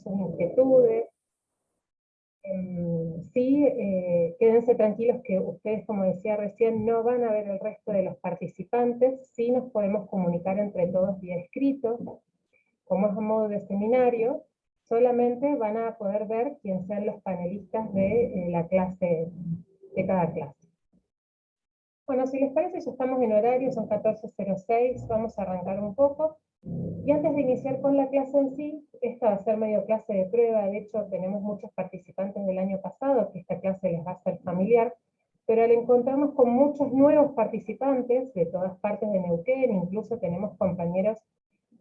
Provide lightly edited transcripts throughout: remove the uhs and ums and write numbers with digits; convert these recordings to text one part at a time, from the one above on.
sus inquietudes. Sí, quédense tranquilos que ustedes, como decía recién, no van a ver el resto de los participantes, sí nos podemos comunicar entre todos vía escrito, como es a modo de seminario, solamente van a poder ver quién sean los panelistas de la clase, de cada clase. Bueno, si les parece, ya estamos en horario, son 14:06, vamos a arrancar un poco. Y antes de iniciar con la clase en sí, esta va a ser medio clase de prueba, de hecho tenemos muchos participantes del año pasado que esta clase les va a ser familiar, pero al encontrarnos con muchos nuevos participantes de todas partes de Neuquén, incluso tenemos compañeros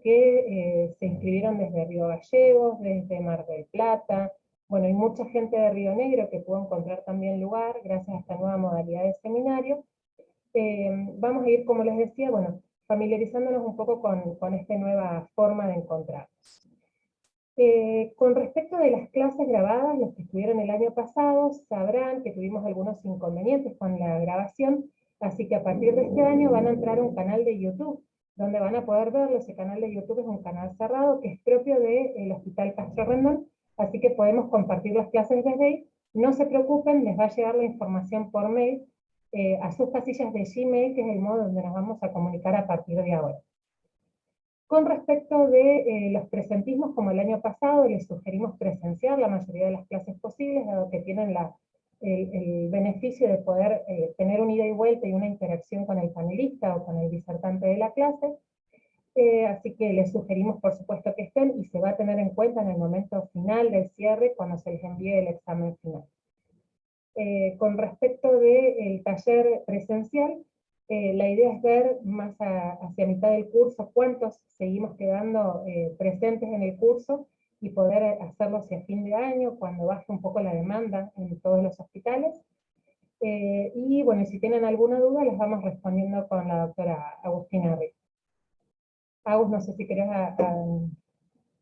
que se inscribieron desde Río Gallegos, desde Mar del Plata, bueno, hay mucha gente de Río Negro que pudo encontrar también lugar gracias a esta nueva modalidad de seminario. Vamos a ir, como les decía, bueno, familiarizándonos un poco con esta nueva forma de encontrarnos. Con respecto de las clases grabadas, los que estuvieron el año pasado sabrán que tuvimos algunos inconvenientes con la grabación, así que a partir de este año van a entrar a un canal de YouTube, donde van a poder verlo. Ese canal de YouTube es un canal cerrado que es propio del Hospital Castro Rendón, así que podemos compartir las clases desde ahí. No se preocupen, les va a llegar la información por mail, a sus casillas de Gmail, que es el modo donde nos vamos a comunicar a partir de ahora. Con respecto de los presentismos, como el año pasado, les sugerimos presenciar la mayoría de las clases posibles, dado que tienen el beneficio de poder tener un ida y vuelta y una interacción con el panelista o con el disertante de la clase. Así que les sugerimos, por supuesto, que estén, y se va a tener en cuenta en el momento final del cierre, cuando se les envíe el examen final. Con respecto del taller presencial, la idea es ver más hacia mitad del curso cuántos seguimos quedando presentes en el curso y poder hacerlo hacia fin de año, cuando baje un poco la demanda en todos los hospitales. Y bueno, si tienen alguna duda, les vamos respondiendo con la doctora Agustina Riz. Agus, no sé si querés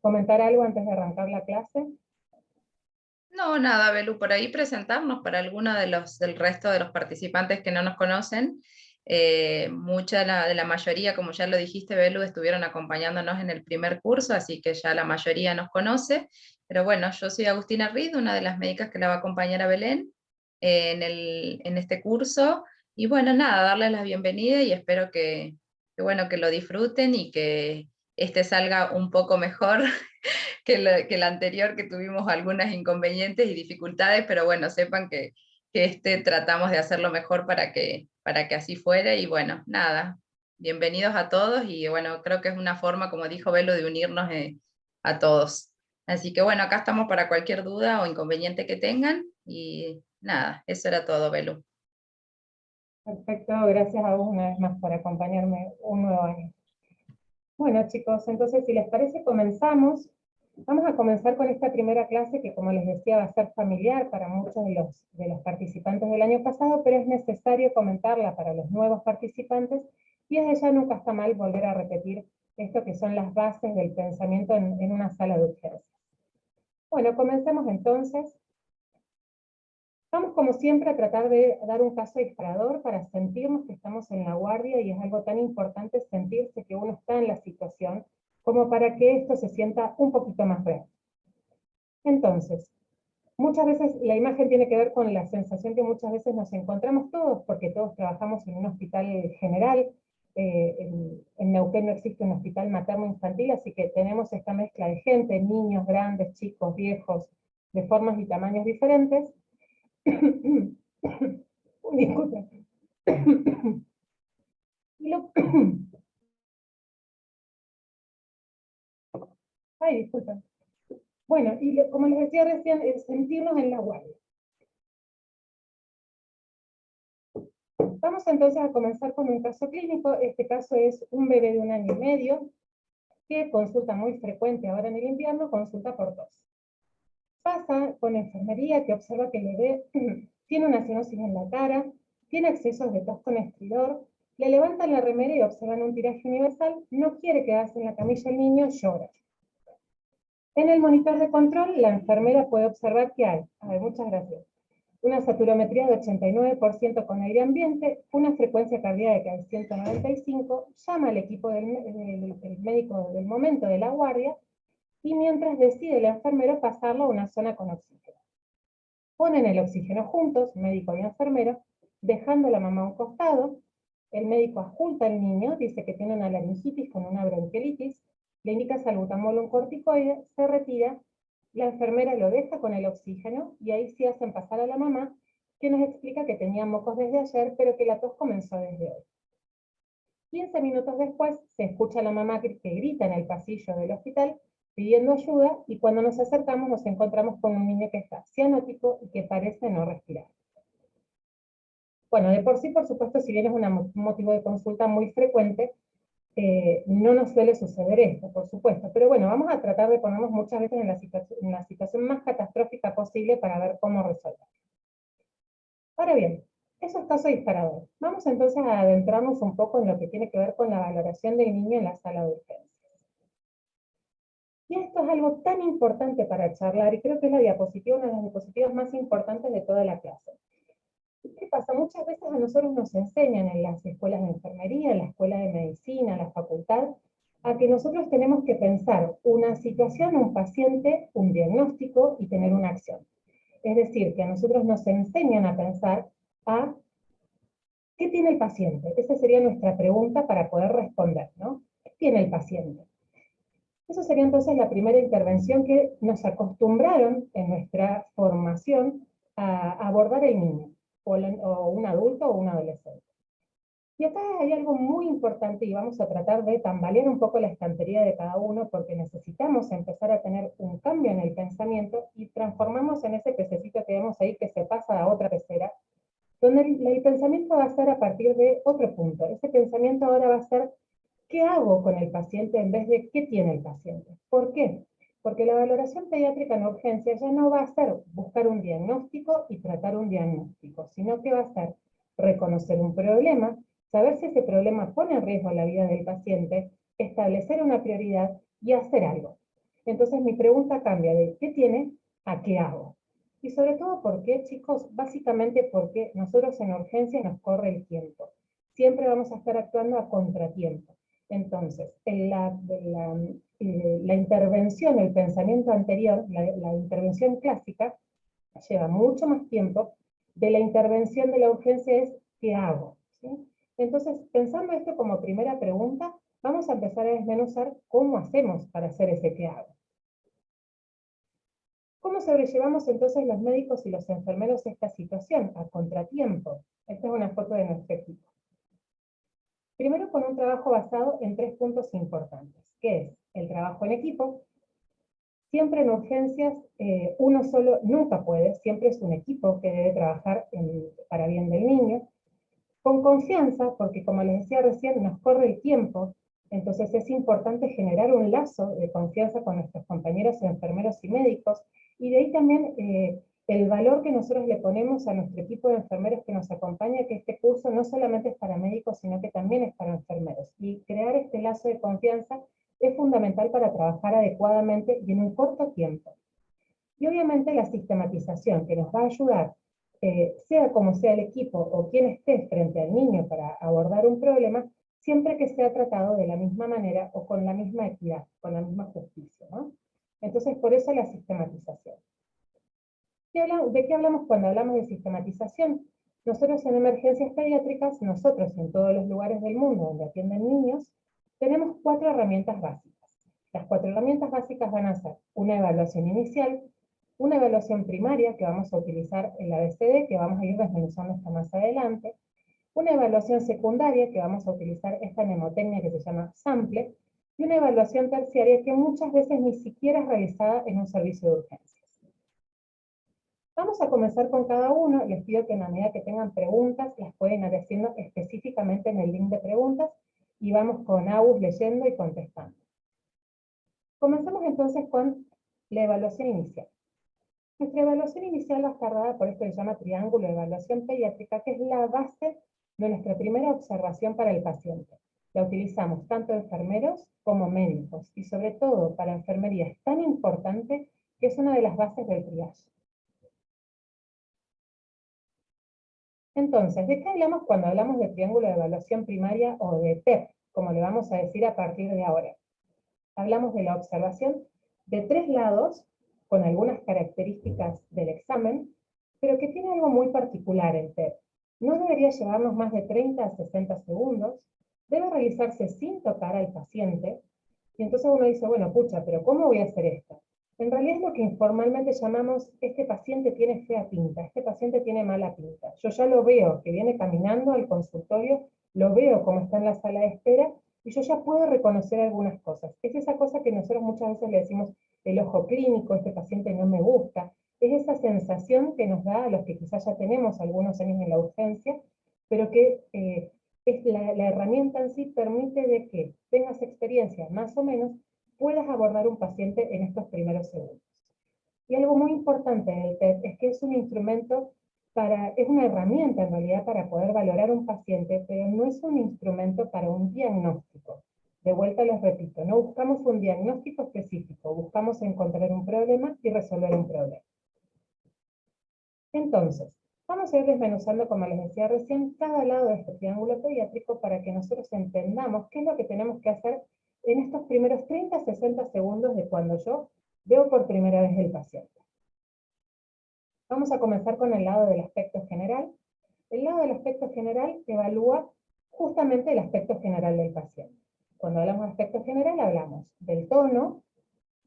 comentar algo antes de arrancar la clase. No, nada, Belu, por ahí presentarnos para alguno del resto de los participantes que no nos conocen. Mucha de la mayoría, como ya lo dijiste, Belu, estuvieron acompañándonos en el primer curso, así que ya la mayoría nos conoce. Pero bueno, yo soy Agustina Riz, una de las médicas que la va a acompañar a Belén en este curso. Y bueno, nada, darles la bienvenida y espero bueno, que lo disfruten y que este salga un poco mejor que la anterior, que tuvimos algunos inconvenientes y dificultades, pero bueno, sepan que tratamos de hacerlo mejor para que así fuera. Y bueno, nada, bienvenidos a todos, y bueno, creo que es una forma, como dijo Belu, de unirnos a todos. Así que bueno, acá estamos para cualquier duda o inconveniente que tengan, y nada, eso era todo, Belu. Perfecto, gracias a vos una vez más por acompañarme un nuevo año. Bueno, chicos, entonces si les parece comenzamos. Vamos a comenzar con esta primera clase que, como les decía, va a ser familiar para muchos de los participantes del año pasado, pero es necesario comentarla para los nuevos participantes, y desde ya nunca está mal volver a repetir esto que son las bases del pensamiento en una sala de urgencias. Bueno, comencemos entonces. Vamos, como siempre, a tratar de dar un paso disparador para sentirnos que estamos en la guardia, y es algo tan importante sentirse que uno está en la situación, como para que esto se sienta un poquito más real. Entonces, muchas veces la imagen tiene que ver con la sensación que muchas veces nos encontramos todos, porque todos trabajamos en un hospital general. En Neuquén no existe un hospital materno-infantil, así que tenemos esta mezcla de gente, niños, grandes, chicos, viejos, de formas y tamaños diferentes. Disculpen. Ay, disculpen. Bueno, y como les decía recién, es sentirnos en la guardia. Vamos entonces a comenzar con un caso clínico. Este caso es un bebé de 1 año y medio, que consulta muy frecuente ahora en el invierno, consulta por tos. Pasa con enfermería, que observa que el bebé tiene una cianosis en la cara, tiene accesos de tos con estridor, le levantan la remera y observan un tiraje universal, no quiere quedarse en la camilla el niño, llora. En el monitor de control, la enfermera puede observar que hay, muchas gracias, una saturometría de 89% con aire ambiente, una frecuencia cardíaca de 195, llama al equipo del médico del momento de la guardia, y mientras decide el enfermero pasarlo a una zona con oxígeno. Ponen el oxígeno juntos, médico y enfermero, dejando a la mamá a un costado. El médico adjunta al niño, dice que tiene una laringitis con una bronquiolitis, le indica salbutamol un corticoide, se retira, la enfermera lo deja con el oxígeno, y ahí sí hacen pasar a la mamá, que nos explica que tenía mocos desde ayer, pero que la tos comenzó desde hoy. 15 minutos después se escucha a la mamá que grita en el pasillo del hospital pidiendo ayuda, y cuando nos acercamos nos encontramos con un niño que está cianótico y que parece no respirar. Bueno, de por sí, por supuesto, si bien es un motivo de consulta muy frecuente, no nos suele suceder esto, por supuesto, pero bueno, vamos a tratar de ponernos muchas veces en la situación más catastrófica posible para ver cómo resolver. Ahora bien, eso es caso disparador. Vamos entonces a adentrarnos un poco en lo que tiene que ver con la valoración del niño en la sala de urgencias. Y esto es algo tan importante para charlar, y creo que es la diapositiva, una de las diapositivas más importantes de toda la clase. ¿Qué pasa? Muchas veces a nosotros nos enseñan en las escuelas de enfermería, en la escuela de medicina, en la facultad, a que nosotros tenemos que pensar una situación, un paciente, un diagnóstico y tener una acción. Es decir, que a nosotros nos enseñan a pensar a ¿qué tiene el paciente? Esa sería nuestra pregunta para poder responder, ¿no? ¿Qué tiene el paciente? Eso sería entonces la primera intervención que nos acostumbraron en nuestra formación a abordar el niño, o un adulto o un adolescente. Y acá hay algo muy importante, y vamos a tratar de tambalear un poco la estantería de cada uno, porque necesitamos empezar a tener un cambio en el pensamiento y transformamos en ese pececito que vemos ahí que se pasa a otra pecera, donde el pensamiento va a ser a partir de otro punto. Ese pensamiento ahora va a ser ¿qué hago con el paciente en vez de qué tiene el paciente? ¿Por qué? Porque la valoración pediátrica en urgencia ya no va a ser buscar un diagnóstico y tratar un diagnóstico, sino que va a ser reconocer un problema, saber si ese problema pone en riesgo la vida del paciente, establecer una prioridad y hacer algo. Entonces mi pregunta cambia de ¿qué tiene? A ¿qué hago? Y sobre todo, ¿por qué, chicos? Básicamente porque nosotros en urgencia nos corre el tiempo. Siempre vamos a estar actuando a contratiempo. Entonces, la intervención, el pensamiento anterior, la intervención clásica, lleva mucho más tiempo. De la intervención de la urgencia es ¿qué hago? ¿Sí? Entonces, pensando esto como primera pregunta, vamos a empezar a desmenuzar cómo hacemos para hacer ese ¿qué hago? ¿Cómo sobrellevamos entonces los médicos y los enfermeros esta situación a contratiempo? Esta es una foto de nuestro equipo. Primero, con un trabajo basado en 3 puntos importantes, que es el trabajo en equipo. Siempre en urgencias, uno solo nunca puede, siempre es un equipo que debe trabajar para bien del niño. Con confianza, porque como les decía recién, nos corre el tiempo, entonces es importante generar un lazo de confianza con nuestros compañeros enfermeros y médicos, y de ahí también el valor que nosotros le ponemos a nuestro equipo de enfermeros que nos acompaña, que este curso no solamente es para médicos, sino que también es para enfermeros. Y crear este lazo de confianza es fundamental para trabajar adecuadamente y en un corto tiempo. Y obviamente la sistematización, que nos va a ayudar, sea como sea el equipo o quien esté frente al niño para abordar un problema, siempre que sea tratado de la misma manera o con la misma equidad, con la misma justicia, ¿no? Entonces, por eso la sistematización. ¿De qué hablamos cuando hablamos de sistematización? Nosotros en emergencias pediátricas, nosotros en todos los lugares del mundo donde atienden niños, tenemos 4 herramientas básicas. Las 4 herramientas básicas van a ser una evaluación inicial, una evaluación primaria que vamos a utilizar en la ABCD, que vamos a ir desmenuzando hasta más adelante, una evaluación secundaria que vamos a utilizar esta mnemotecnia que se llama sample, y una evaluación terciaria que muchas veces ni siquiera es realizada en un servicio de urgencias. Vamos a comenzar con cada uno. Les pido que en la medida que tengan preguntas, las pueden ir haciendo específicamente en el link de preguntas, y vamos con Agus leyendo y contestando. Comencemos entonces con la evaluación inicial. Nuestra evaluación inicial va a estar dada por esto que se llama triángulo de evaluación pediátrica, que es la base de nuestra primera observación para el paciente. La utilizamos tanto enfermeros como médicos, y sobre todo para enfermería es tan importante que es una de las bases del triage. Entonces, ¿de qué hablamos cuando hablamos de triángulo de evaluación primaria o de TEP, como le vamos a decir a partir de ahora? Hablamos de la observación de 3 lados, con algunas características del examen, pero que tiene algo muy particular el TEP. No debería llevarnos más de 30 a 60 segundos, debe realizarse sin tocar al paciente, y entonces uno dice, bueno, pucha, pero ¿cómo voy a hacer esto? En realidad es lo que informalmente llamamos, este paciente tiene fea pinta, este paciente tiene mala pinta. Yo ya lo veo, que viene caminando al consultorio, lo veo como está en la sala de espera, y yo ya puedo reconocer algunas cosas. Es esa cosa que nosotros muchas veces le decimos el ojo clínico, este paciente no me gusta, es esa sensación que nos da a los que quizás ya tenemos algunos años en la urgencia, pero que es la herramienta en sí permite de que tengas experiencia más o menos, puedas abordar un paciente en estos primeros segundos. Y algo muy importante en el TEP es que es un instrumento es una herramienta en realidad para poder valorar un paciente, pero no es un instrumento para un diagnóstico. De vuelta les repito, no buscamos un diagnóstico específico, buscamos encontrar un problema y resolver un problema. Entonces, vamos a ir desmenuzando, como les decía recién, cada lado de este triángulo pediátrico para que nosotros entendamos qué es lo que tenemos que hacer en estos primeros 30-60 segundos de cuando yo veo por primera vez el paciente. Vamos a comenzar con el lado del aspecto general. El lado del aspecto general evalúa justamente el aspecto general del paciente. Cuando hablamos de aspecto general hablamos del tono,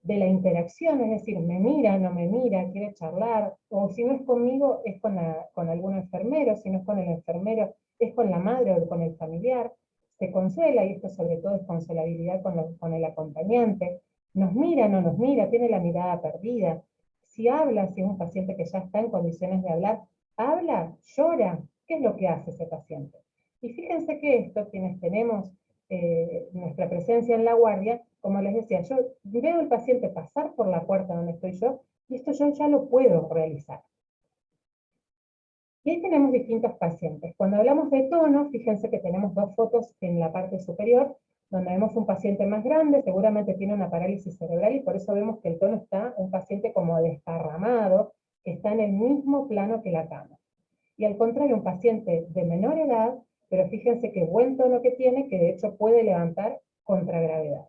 de la interacción, es decir, me mira, no me mira, quiere charlar, o si no es conmigo, es con algún enfermero, si no es con el enfermero, es con la madre o con el familiar, se consuela, y esto sobre todo es consolabilidad con el acompañante, nos mira, no nos mira, tiene la mirada perdida, si habla, si es un paciente que ya está en condiciones de hablar, habla, llora, ¿qué es lo que hace ese paciente? Y fíjense que esto, quienes tenemos nuestra presencia en la guardia, como les decía, yo veo al paciente pasar por la puerta donde estoy yo, y esto yo ya lo puedo realizar. Y ahí tenemos distintos pacientes. Cuando hablamos de tono, fíjense que tenemos dos fotos en la parte superior, donde vemos un paciente más grande, seguramente tiene una parálisis cerebral, y por eso vemos que el tono está un paciente como desparramado, que está en el mismo plano que la cama. Y al contrario, un paciente de menor edad, pero fíjense qué buen tono que tiene, que de hecho puede levantar contra gravedad.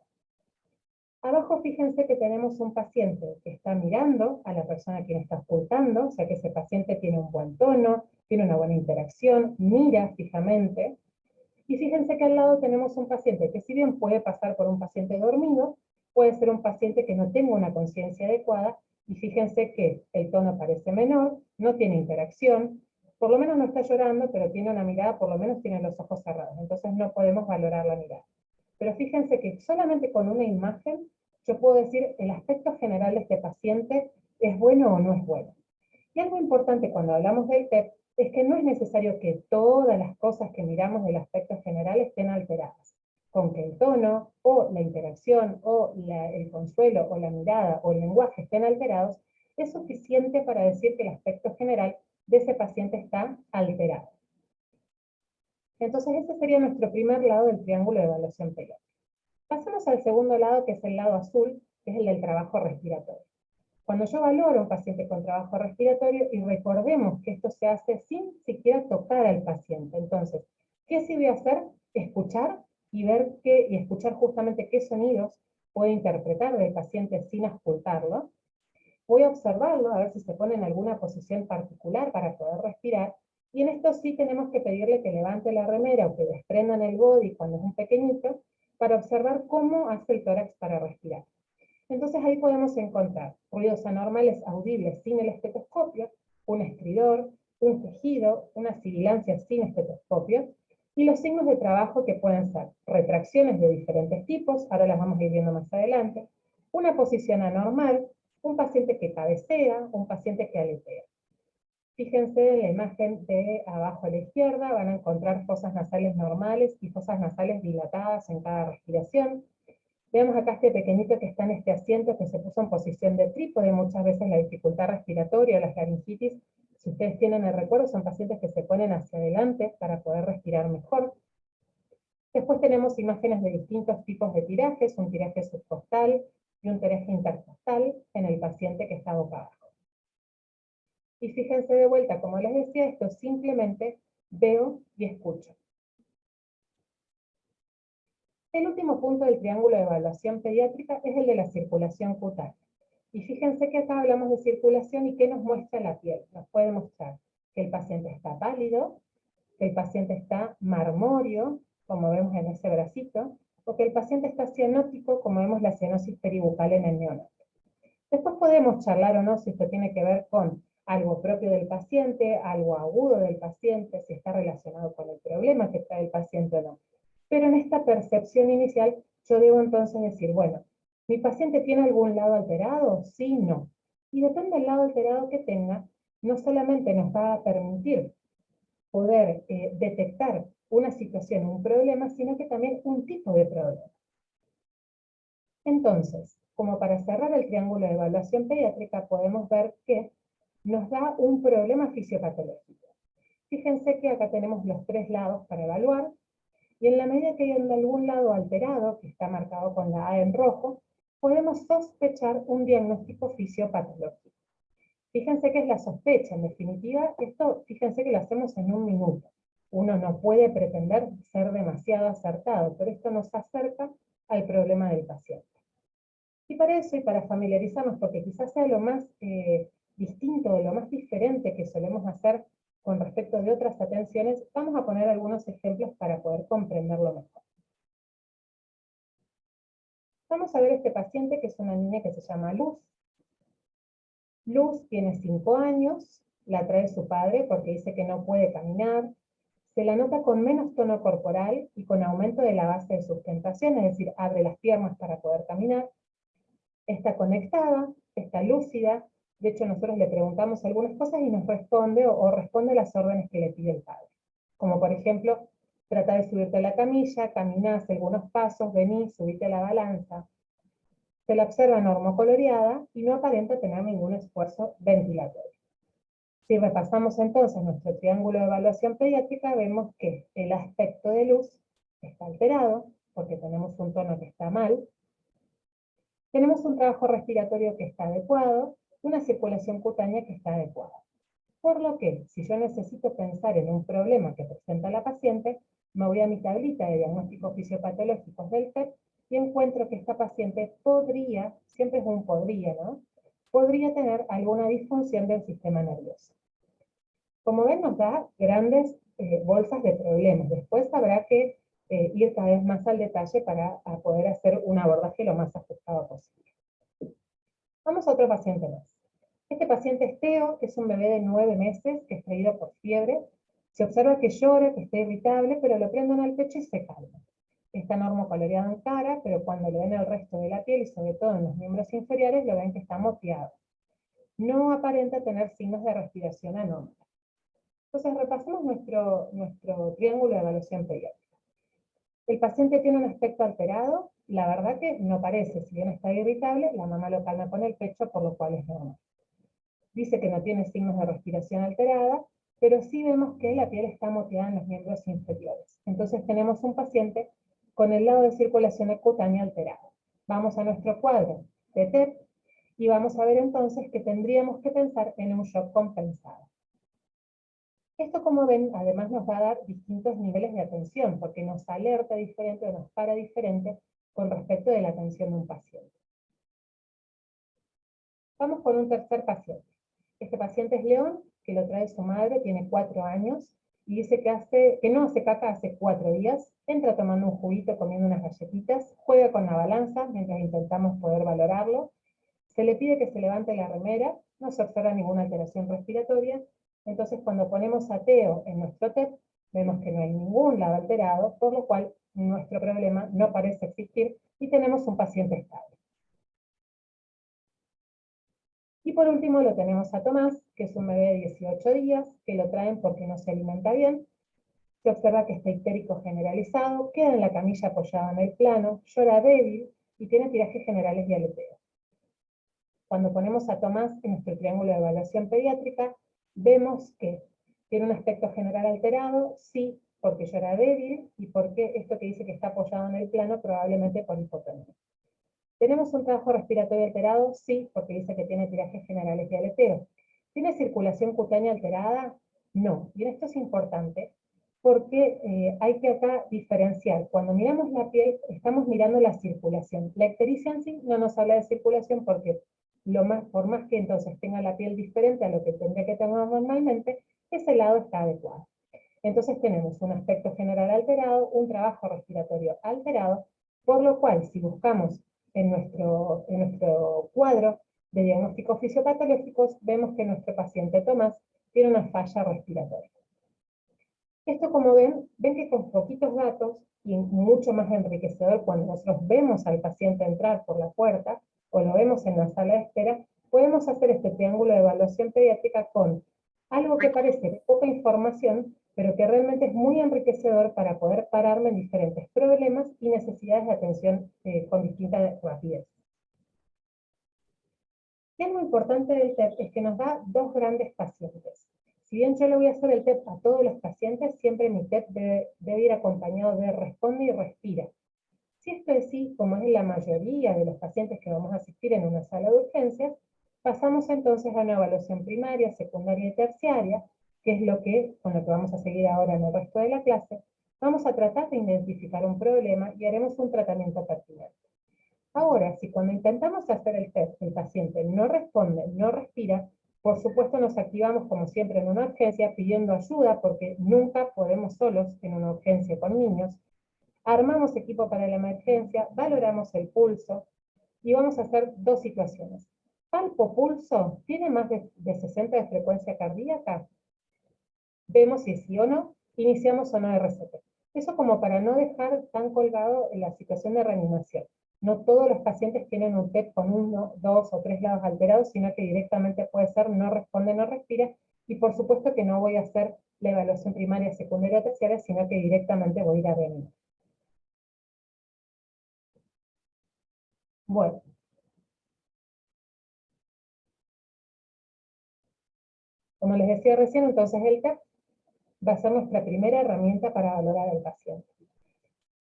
Abajo fíjense que tenemos un paciente que está mirando a la persona a quien está ocultando, o sea que ese paciente tiene un buen tono, tiene una buena interacción, mira fijamente. Y fíjense que al lado tenemos un paciente que si bien puede pasar por un paciente dormido, puede ser un paciente que no tenga una conciencia adecuada, y fíjense que el tono parece menor, no tiene interacción, por lo menos no está llorando, pero tiene una mirada, por lo menos tiene los ojos cerrados, entonces no podemos valorar la mirada. Pero fíjense que solamente con una imagen yo puedo decir el aspecto general de este paciente es bueno o no es bueno. Y algo importante cuando hablamos del TEP es que no es necesario que todas las cosas que miramos del aspecto general estén alteradas. Con que el tono, o la interacción, o el consuelo, o la mirada, o el lenguaje estén alterados, es suficiente para decir que el aspecto general de ese paciente está alterado. Entonces ese sería nuestro primer lado del triángulo de evaluación pediátrica. Pasamos al segundo lado, que es el lado azul, que es el del trabajo respiratorio. Cuando yo valoro a un paciente con trabajo respiratorio, y recordemos que esto se hace sin siquiera tocar al paciente. Entonces, ¿qué sí voy a hacer? Escuchar y y escuchar justamente qué sonidos puede interpretar del paciente sin auscultarlo. Voy a observarlo, a ver si se pone en alguna posición particular para poder respirar. Y en esto sí tenemos que pedirle que levante la remera o que desprendan el body cuando es un pequeñito, para observar cómo hace el tórax para respirar. Entonces ahí podemos encontrar ruidos anormales audibles sin el estetoscopio, un estridor, un quejido, una sibilancia sin estetoscopio, y los signos de trabajo que pueden ser retracciones de diferentes tipos, ahora las vamos a ir viendo más adelante, una posición anormal, un paciente que cabecea, un paciente que aletea. Fíjense en la imagen de abajo a la izquierda, van a encontrar fosas nasales normales y fosas nasales dilatadas en cada respiración. Veamos acá este pequeñito que está en este asiento, que se puso en posición de trípode. Muchas veces la dificultad respiratoria o la laringitis, si ustedes tienen el recuerdo, son pacientes que se ponen hacia adelante para poder respirar mejor. Después tenemos imágenes de distintos tipos de tirajes, un tiraje subcostal y un tiraje intercostal en el paciente que está boca abajo. Y fíjense de vuelta, como les decía, esto simplemente veo y escucho. El último punto del triángulo de evaluación pediátrica es el de la circulación cutánea. Y fíjense que acá hablamos de circulación y ¿qué nos muestra la piel? Nos puede mostrar que el paciente está pálido, que el paciente está marmóreo, como vemos en ese bracito, o que el paciente está cianótico, como vemos la cianosis peribucal en el neonato. Después podemos charlar o no si esto tiene que ver con algo propio del paciente, algo agudo del paciente, si está relacionado con el problema que trae el paciente o no. Pero en esta percepción inicial, yo debo entonces decir, bueno, ¿mi paciente tiene algún lado alterado? Sí, no. Y depende del lado alterado que tenga, no solamente nos va a permitir poder detectar una situación, un problema, sino que también un tipo de problema. Entonces, como para cerrar el triángulo de evaluación pediátrica, podemos ver que nos da un problema fisiopatológico. Fíjense que acá tenemos los tres lados para evaluar, y en la medida que hay algún lado alterado, que está marcado con la A en rojo, podemos sospechar un diagnóstico fisiopatológico. Fíjense que es la sospecha, en definitiva, esto fíjense que lo hacemos en un minuto. Uno no puede pretender ser demasiado acertado, pero esto nos acerca al problema del paciente. Y para eso, y para familiarizarnos, porque quizás sea lo más distinto, lo más diferente que solemos hacer con respecto de otras atenciones, vamos a poner algunos ejemplos para poder comprenderlo mejor. Vamos a ver este paciente, que es una niña que se llama Luz. Luz tiene 5 años, la trae su padre porque dice que no puede caminar, se la nota con menos tono corporal y con aumento de la base de sustentación, es decir, abre las piernas para poder caminar. Está conectada, está lúcida, de hecho nosotros le preguntamos algunas cosas y nos responde o responde las órdenes que le pide el padre. Como por ejemplo, trata de subirte a la camilla, caminás algunos pasos, vení, subite a la balanza. Se la observa normocoloreada y no aparenta tener ningún esfuerzo ventilatorio. Si repasamos entonces nuestro triángulo de evaluación pediátrica, vemos que el aspecto de Luz está alterado, porque tenemos un tono que está mal, tenemos un trabajo respiratorio que está adecuado, una circulación cutánea que está adecuada. Por lo que, si yo necesito pensar en un problema que presenta la paciente, me voy a mi tablita de diagnósticos fisiopatológicos del PEP y encuentro que esta paciente podría, siempre es un podría, ¿no? Podría tener alguna disfunción del sistema nervioso. Como ven, nos da grandes bolsas de problemas. Después habrá que ir cada vez más al detalle para poder hacer un abordaje lo más ajustado posible. Vamos a otro paciente más. Este paciente es Teo, que es un bebé de 9 meses, que es traído por fiebre. Se observa que llora, que está irritable, pero lo prenden al pecho y se calma. Está normocoloreado en cara, pero cuando lo ven el resto de la piel, y sobre todo en los miembros inferiores, lo ven que está moteado. No aparenta tener signos de respiración anómala. Entonces repasemos nuestro triángulo de evaluación pediátrica. El paciente tiene un aspecto alterado, la verdad que no parece, si bien está irritable, la mamá lo calma con el pecho, por lo cual es normal. Dice que no tiene signos de respiración alterada, pero sí vemos que la piel está moteada en los miembros inferiores. Entonces tenemos un paciente con el lado de circulación cutánea alterado. Vamos a nuestro cuadro de TEP y vamos a ver entonces que tendríamos que pensar en un shock compensado. Esto, como ven, además nos va a dar distintos niveles de atención, porque nos alerta diferente o nos para diferente con respecto de la atención de un paciente. Vamos con un tercer paciente. Este paciente es León, que lo trae su madre, tiene 4 años, y dice que no hace caca hace 4 días, entra tomando un juguito, comiendo unas galletitas, juega con la balanza mientras intentamos poder valorarlo, se le pide que se levante la remera, no se observa ninguna alteración respiratoria. Entonces cuando ponemos a Teo en nuestro TEP, vemos que no hay ningún lado alterado, por lo cual nuestro problema no parece existir y tenemos un paciente estable. Y por último lo tenemos a Tomás, que es un bebé de 18 días, que lo traen porque no se alimenta bien. Se observa que está histérico generalizado, queda en la camilla apoyado en el plano, llora débil y tiene tirajes generales de aleteo. Cuando ponemos a Tomás en nuestro triángulo de evaluación pediátrica, vemos que tiene un aspecto general alterado, sí, porque llora débil, y porque esto que dice que está apoyado en el plano, probablemente por hipotonía. ¿Tenemos un trabajo respiratorio alterado? Sí, porque dice que tiene tirajes generales de aleteo. ¿Tiene circulación cutánea alterada? No. Y esto es importante, porque hay que acá diferenciar. Cuando miramos la piel, estamos mirando la circulación. La ictericia en sí no nos habla de circulación porque por más que entonces tenga la piel diferente a lo que tendría que tener normalmente, ese lado está adecuado. Entonces tenemos un aspecto general alterado, un trabajo respiratorio alterado, por lo cual si buscamos en nuestro cuadro de diagnósticos fisiopatológicos, vemos que nuestro paciente Tomás tiene una falla respiratoria. Esto, como ven que con poquitos datos, y mucho más enriquecedor cuando nosotros vemos al paciente entrar por la puerta, o lo vemos en la sala de espera, podemos hacer este triángulo de evaluación pediátrica con algo que parece de poca información, pero que realmente es muy enriquecedor para poder pararme en diferentes problemas y necesidades de atención con distinta rapidez. Y algo importante del TEP es que nos da dos grandes pacientes. Si bien yo le voy a hacer el TEP a todos los pacientes, siempre mi TEP debe ir acompañado de responde y respira. Si esto es así, como es en la mayoría de los pacientes que vamos a asistir en una sala de urgencias, pasamos entonces a una evaluación primaria, secundaria y terciaria, que es con lo que vamos a seguir ahora en el resto de la clase. Vamos a tratar de identificar un problema y haremos un tratamiento pertinente. Ahora, si cuando intentamos hacer el test el paciente no responde, no respira, por supuesto nos activamos como siempre en una urgencia pidiendo ayuda porque nunca podemos solos en una urgencia con niños. Armamos equipo para la emergencia, valoramos el pulso y vamos a hacer dos situaciones. Palpo pulso, ¿tiene más de 60 de frecuencia cardíaca? Vemos si sí o no, iniciamos o no RCP. Eso como para no dejar tan colgado en la situación de reanimación. No todos los pacientes tienen un TEP con 1, 2 o 3 lados alterados, sino que directamente puede ser no responde, no respira, y por supuesto que no voy a hacer la evaluación primaria, secundaria o terciaria, sino que directamente voy a ir a reanimar. Bueno. Como les decía recién, entonces el TEP va a ser nuestra primera herramienta para valorar al paciente.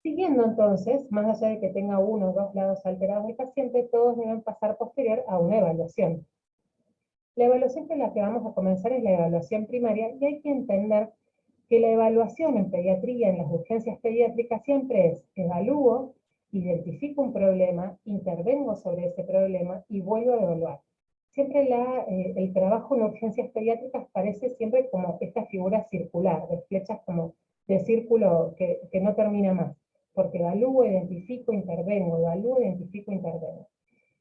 Siguiendo entonces, más allá de que tenga uno o dos lados alterados del paciente, todos deben pasar posterior a una evaluación. La evaluación con la que vamos a comenzar es la evaluación primaria, y hay que entender que la evaluación en pediatría, en las urgencias pediátricas, siempre es evalúo, identifico un problema, intervengo sobre ese problema y vuelvo a evaluar. Siempre el trabajo en urgencias pediátricas parece siempre como esta figura circular, de flechas como de círculo que no termina más, porque evalúo, identifico, intervengo, evalúo, identifico, intervengo.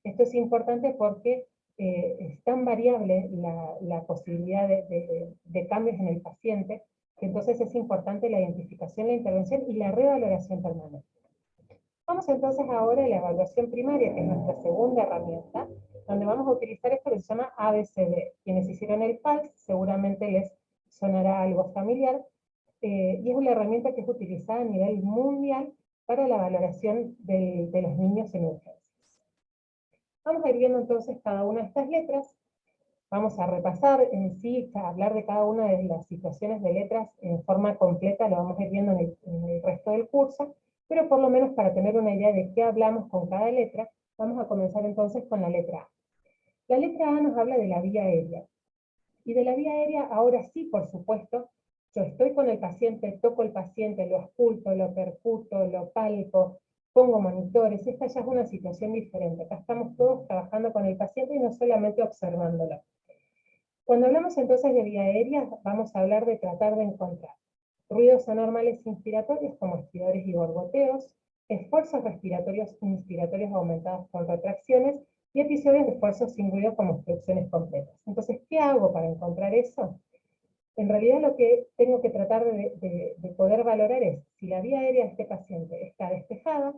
Esto es importante porque es tan variable la posibilidad de cambios en el paciente, que entonces es importante la identificación, la intervención y la revaloración permanente. Vamos entonces ahora a la evaluación primaria, que es nuestra segunda herramienta, donde vamos a utilizar esto que se llama ABCD. Quienes hicieron el PALS seguramente les sonará algo familiar, y es una herramienta que es utilizada a nivel mundial para la valoración de los niños en urgencias. Vamos a ir viendo entonces cada una de estas letras. Vamos a repasar en sí, a hablar de cada una de las situaciones de letras en forma completa, lo vamos a ir viendo en el resto del curso, pero por lo menos para tener una idea de qué hablamos con cada letra, vamos a comenzar entonces con la letra A. La letra A nos habla de la vía aérea. Y de la vía aérea, ahora sí, por supuesto, yo estoy con el paciente, toco el paciente, lo ausculto, lo percuto, lo palpo, pongo monitores. Esta ya es una situación diferente. Acá estamos todos trabajando con el paciente y no solamente observándolo. Cuando hablamos entonces de vía aérea, vamos a hablar de tratar de encontrar ruidos anormales inspiratorios como aspiradores y borboteos, esfuerzos respiratorios inspiratorios aumentados con retracciones y episodios de esfuerzos sin ruido como obstrucciones completas. Entonces, ¿qué hago para encontrar eso? En realidad lo que tengo que tratar de poder valorar es si la vía aérea de este paciente está despejada.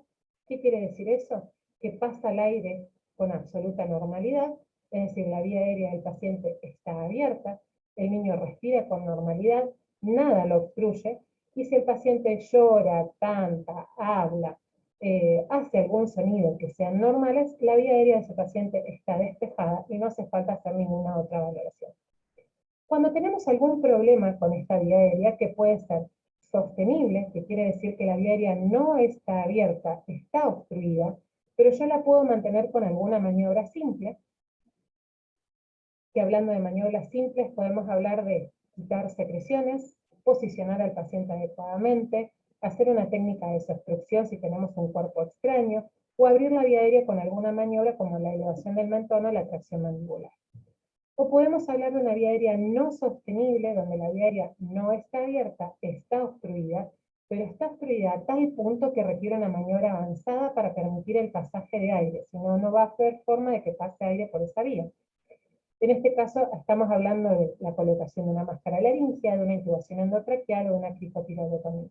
¿Qué quiere decir eso? Que pasa el aire con absoluta normalidad, es decir, la vía aérea del paciente está abierta, el niño respira con normalidad, nada lo obstruye, y si el paciente llora, canta, habla, hace algún sonido que sean normales, la vía aérea de ese paciente está despejada y no hace falta hacer ninguna otra valoración. Cuando tenemos algún problema con esta vía aérea, que puede ser sostenible, que quiere decir que la vía aérea no está abierta, está obstruida, pero yo la puedo mantener con alguna maniobra simple, que hablando de maniobras simples podemos hablar de quitar secreciones, posicionar al paciente adecuadamente, hacer una técnica de desobstrucción si tenemos un cuerpo extraño, o abrir la vía aérea con alguna maniobra como la elevación del mentón o la tracción mandibular. O podemos hablar de una vía aérea no sostenible, donde la vía aérea no está abierta, está obstruida, pero está obstruida a tal punto que requiere una maniobra avanzada para permitir el pasaje de aire, si no, no va a haber forma de que pase aire por esa vía. En este caso estamos hablando de la colocación de una máscara laringea, de una intubación endotraqueal o de una cricotirotomía.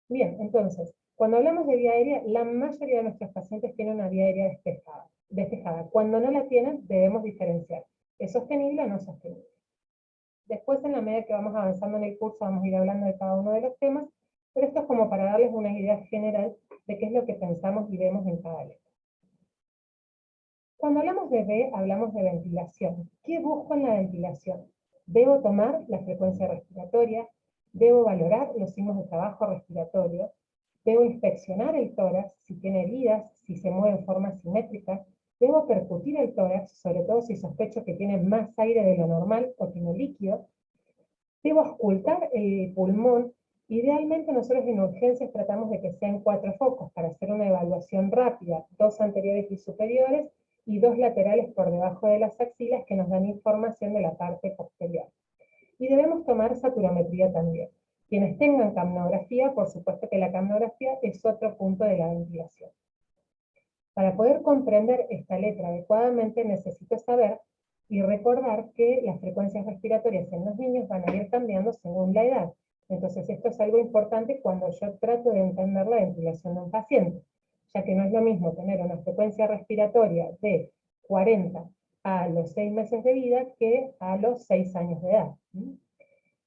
Bien, entonces, cuando hablamos de vía aérea, la mayoría de nuestros pacientes tienen una vía aérea despejada. Cuando no la tienen, debemos diferenciar. ¿Es sostenible o no sostenible? Después, en la medida que vamos avanzando en el curso, vamos a ir hablando de cada uno de los temas, pero esto es como para darles una idea general de qué es lo que pensamos y vemos en cada letra. Cuando hablamos de B, hablamos de ventilación. ¿Qué busco en la ventilación? Debo tomar la frecuencia respiratoria, debo valorar los signos de trabajo respiratorio, debo inspeccionar el tórax, si tiene heridas, si se mueve en forma simétrica, debo percutir el tórax, sobre todo si sospecho que tiene más aire de lo normal o tiene líquido, debo auscultar el pulmón. Idealmente nosotros en urgencias tratamos de que sean 4 focos para hacer una evaluación rápida, 2 anteriores y superiores, y 2 laterales por debajo de las axilas que nos dan información de la parte posterior. Y debemos tomar saturometría también. Quienes tengan capnografía, por supuesto que la capnografía es otro punto de la ventilación. Para poder comprender esta letra adecuadamente necesito saber y recordar que las frecuencias respiratorias en los niños van a ir cambiando según la edad. Entonces esto es algo importante cuando yo trato de entender la ventilación de un paciente, ya que no es lo mismo tener una frecuencia respiratoria de 40 a los 6 meses de vida que a los 6 años de edad.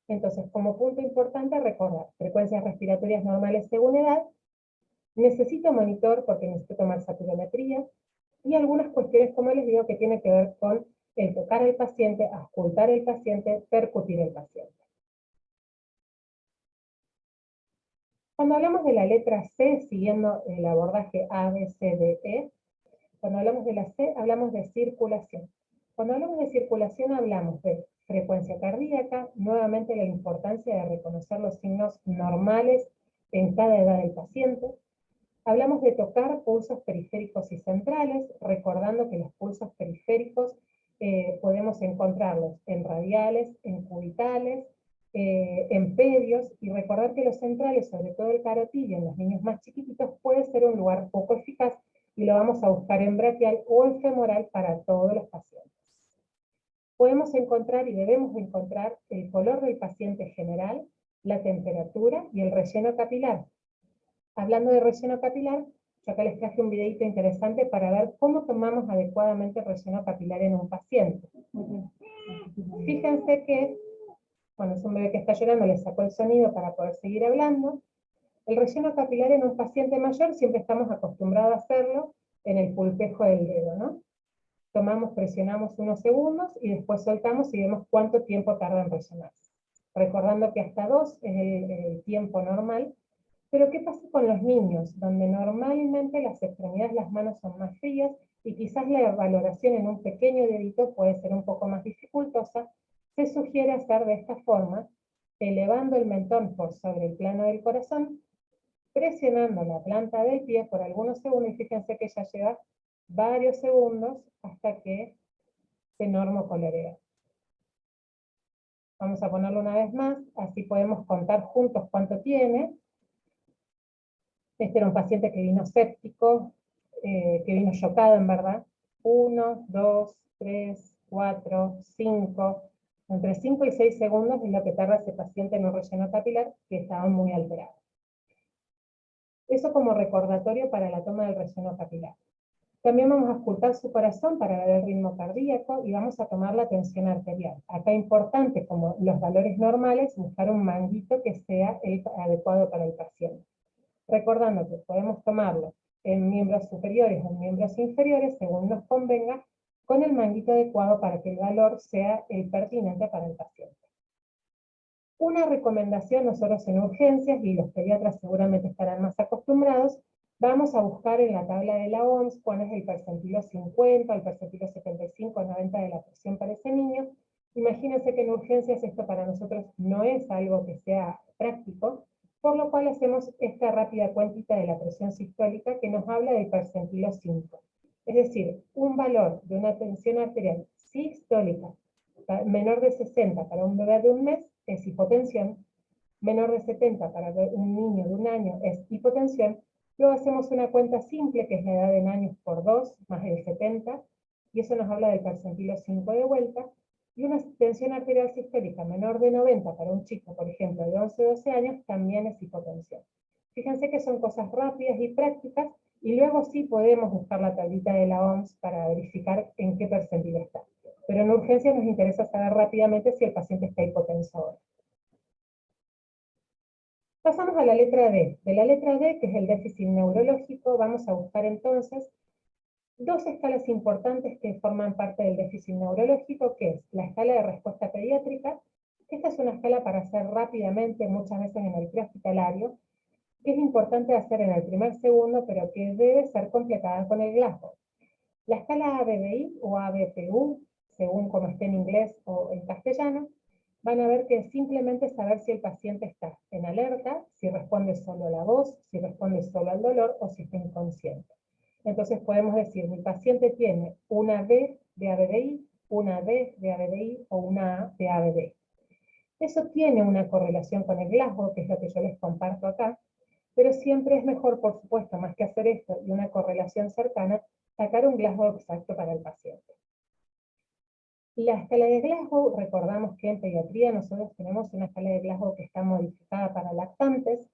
Entonces, como punto importante, recordar frecuencias respiratorias normales según edad, necesito monitor porque necesito tomar saturometría, y algunas cuestiones, como les digo, que tienen que ver con el tocar al paciente, auscultar al paciente, percutir al paciente. Cuando hablamos de la letra C, siguiendo el abordaje A, B, C, D, E, cuando hablamos de la C, hablamos de circulación. Cuando hablamos de circulación, hablamos de frecuencia cardíaca, nuevamente la importancia de reconocer los signos normales en cada edad del paciente. Hablamos de tocar pulsos periféricos y centrales, recordando que los pulsos periféricos podemos encontrarlos en radiales, en cubitales, en pedios, y recordar que los centrales, sobre todo el carotilio en los niños más chiquititos, puede ser un lugar poco eficaz, y lo vamos a buscar en braquial o en femoral para todos los pacientes. Podemos encontrar y debemos encontrar el color del paciente general, la temperatura y el relleno capilar. Hablando de relleno capilar, yo acá les traje un videito interesante para ver cómo tomamos adecuadamente el relleno capilar en un paciente. Fíjense que cuando es un bebé que está llorando, le sacó el sonido para poder seguir hablando. El relleno capilar en un paciente mayor siempre estamos acostumbrados a hacerlo en el pulpejo del dedo, ¿no? Tomamos, presionamos unos segundos y después soltamos y vemos cuánto tiempo tarda en rellenarse. Recordando que hasta 2 es el tiempo normal. Pero ¿qué pasa con los niños? Donde normalmente las extremidades de las manos son más frías y quizás la valoración en un pequeño dedito puede ser un poco más dificultosa, se sugiere hacer de esta forma, elevando el mentón por sobre el plano del corazón, presionando la planta del pie por algunos segundos, y fíjense que ya lleva varios segundos hasta que se normocolorea. Vamos a ponerlo una vez más, así podemos contar juntos cuánto tiene. Este era un paciente que vino séptico, que vino chocado en verdad. 1, 2, 3, 4, 5. Entre 5 y 6 segundos es lo que tarda ese paciente en un relleno capilar que estaba muy alterado. Eso como recordatorio para la toma del relleno capilar. También vamos a auscultar su corazón para ver el ritmo cardíaco y vamos a tomar la tensión arterial. Acá importante, como los valores normales, buscar un manguito que sea el adecuado para el paciente. Recordando que podemos tomarlo en miembros superiores o en miembros inferiores, según nos convenga, con el manguito adecuado para que el valor sea el pertinente para el paciente. Una recomendación, nosotros en urgencias, y los pediatras seguramente estarán más acostumbrados, vamos a buscar en la tabla de la OMS cuál es el percentilo 50, el percentilo 75, 90 de la presión para ese niño. Imagínense que en urgencias esto para nosotros no es algo que sea práctico, por lo cual hacemos esta rápida cuentita de la presión sistólica que nos habla del percentilo 5. Es decir, un valor de una tensión arterial sistólica menor de 60 para un bebé de un mes es hipotensión, menor de 70 para un niño de un año es hipotensión. Luego hacemos una cuenta simple, que es la edad en años por 2, más el 70, y eso nos habla del percentilo 5 de vuelta, y una tensión arterial sistólica menor de 90 para un chico, por ejemplo, de 11 o 12 años, también es hipotensión. Fíjense que son cosas rápidas y prácticas, y luego sí podemos buscar la tablita de la OMS para verificar en qué percentilo está. Pero en urgencia nos interesa saber rápidamente si el paciente está hipotenso ahora. Pasamos a la letra D. De la letra D, que es el déficit neurológico, vamos a buscar entonces dos escalas importantes que forman parte del déficit neurológico, que es la escala de respuesta pediátrica. Esta es una escala para hacer rápidamente, muchas veces en el prehospitalario, que es importante hacer en el primer segundo, pero que debe ser completada con el Glasgow. La escala ABDI o ABPU, según como esté en inglés o en castellano, van a ver que es simplemente saber si el paciente está en alerta, si responde solo a la voz, si responde solo al dolor o si está inconsciente. Entonces podemos decir, mi paciente tiene una B de ABDI, una D de ABDI o una A de ABDI. Eso tiene una correlación con el Glasgow, que es lo que yo les comparto acá, pero siempre es mejor, por supuesto, más que hacer esto y una correlación cercana, sacar un Glasgow exacto para el paciente. La escala de Glasgow, recordamos que en pediatría nosotros tenemos una escala de Glasgow que está modificada para lactantes,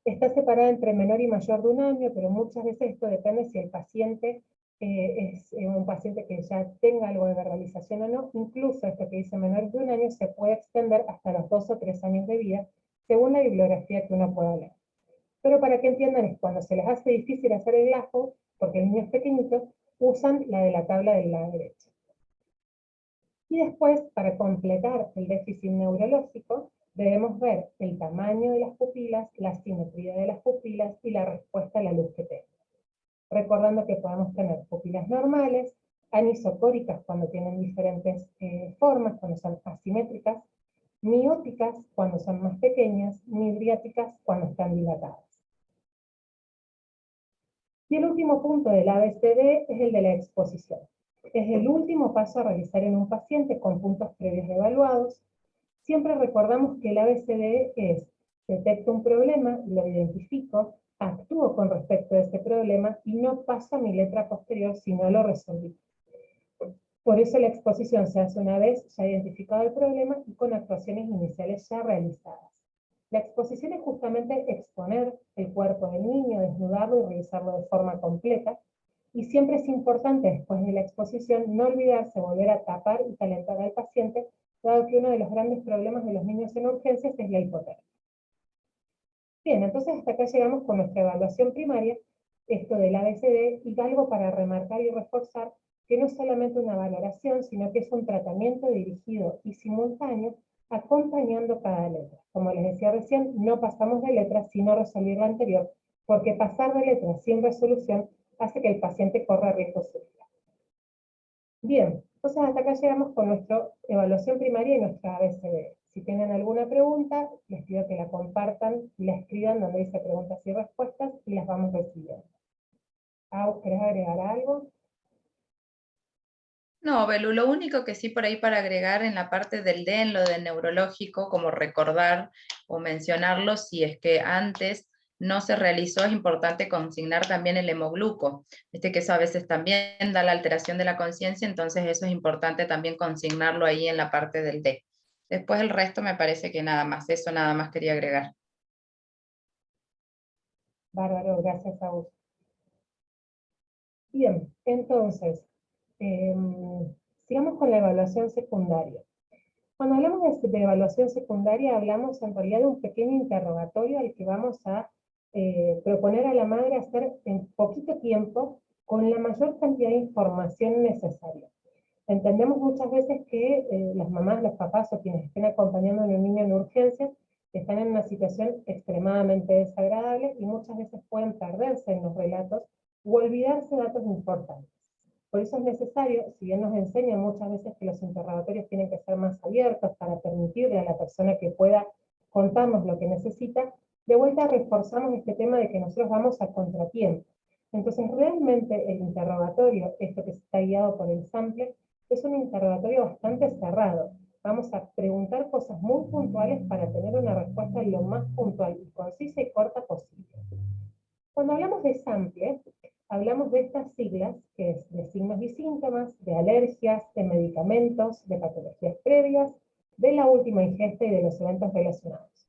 está separada entre menor y mayor de un año, pero muchas veces esto depende si el paciente es un paciente que ya tenga algo de verbalización o no. Incluso esto que dice menor de un año se puede extender hasta los 2 o 3 años de vida, según la bibliografía que uno pueda leer. Pero para que entiendan, es cuando se les hace difícil hacer el Glasgow, porque el niño es pequeñito, usan la de la tabla del lado derecho. Y después, para completar el déficit neurológico, debemos ver el tamaño de las pupilas, la simetría de las pupilas y la respuesta a la luz que tengan. Recordando que podemos tener pupilas normales, anisocóricas cuando tienen diferentes formas, cuando son asimétricas, mióticas cuando son más pequeñas, midriáticas cuando están dilatadas. Y el último punto del ABCD es el de la exposición. Es el último paso a realizar en un paciente con puntos previos evaluados. Siempre recordamos que el ABCD es: detecto un problema, lo identifico, actúo con respecto a ese problema y no paso a mi letra posterior si no lo resolví. Por eso la exposición se hace una vez ya identificado el problema y con actuaciones iniciales ya realizadas. La exposición es justamente exponer el cuerpo del niño, desnudarlo y revisarlo de forma completa. Y siempre es importante, después de la exposición, no olvidarse volver a tapar y calentar al paciente, dado que uno de los grandes problemas de los niños en urgencias es la hipotermia. Bien, entonces hasta acá llegamos con nuestra evaluación primaria, esto del ABCD, y algo para remarcar y reforzar, que no es solamente una valoración, sino que es un tratamiento dirigido y simultáneo, acompañando cada letra. Como les decía recién, no pasamos de letras sino resolver la anterior, porque pasar de letras sin resolución hace que el paciente corra riesgo de vida. Bien, entonces hasta acá llegamos con nuestra evaluación primaria y nuestra ABCD. Si tienen alguna pregunta, les pido que la compartan y la escriban donde dice preguntas y respuestas y las vamos recibiendo. ¿Querés agregar algo? No, Belu, lo único que sí por ahí para agregar en la parte del D, en lo del neurológico, como recordar o mencionarlo, si es que antes no se realizó, es importante consignar también el hemogluco. Viste que eso a veces también da la alteración de la conciencia, entonces eso es importante también consignarlo ahí en la parte del D. Después el resto me parece que nada más, eso nada más quería agregar. Bárbaro, gracias a vos. Bien, entonces, sigamos con la evaluación secundaria. Cuando hablamos de evaluación secundaria, hablamos en realidad de un pequeño interrogatorio al que vamos a proponer a la madre hacer en poquito tiempo con la mayor cantidad de información necesaria. Entendemos muchas veces que las mamás, los papás o quienes estén acompañando a un niño en urgencias están en una situación extremadamente desagradable y muchas veces pueden perderse en los relatos o olvidarse datos importantes. Por eso es necesario, si bien nos enseñan muchas veces que los interrogatorios tienen que ser más abiertos para permitirle a la persona que pueda contarnos lo que necesita, de vuelta reforzamos este tema de que nosotros vamos a contratiempo. Entonces realmente el interrogatorio, esto que está guiado por el sample, es un interrogatorio bastante cerrado. Vamos a preguntar cosas muy puntuales para tener una respuesta lo más puntual y concisa y corta posible. Cuando hablamos de sample, hablamos de estas siglas, que es de signos y síntomas, de alergias, de medicamentos, de patologías previas, de la última ingesta y de los eventos relacionados.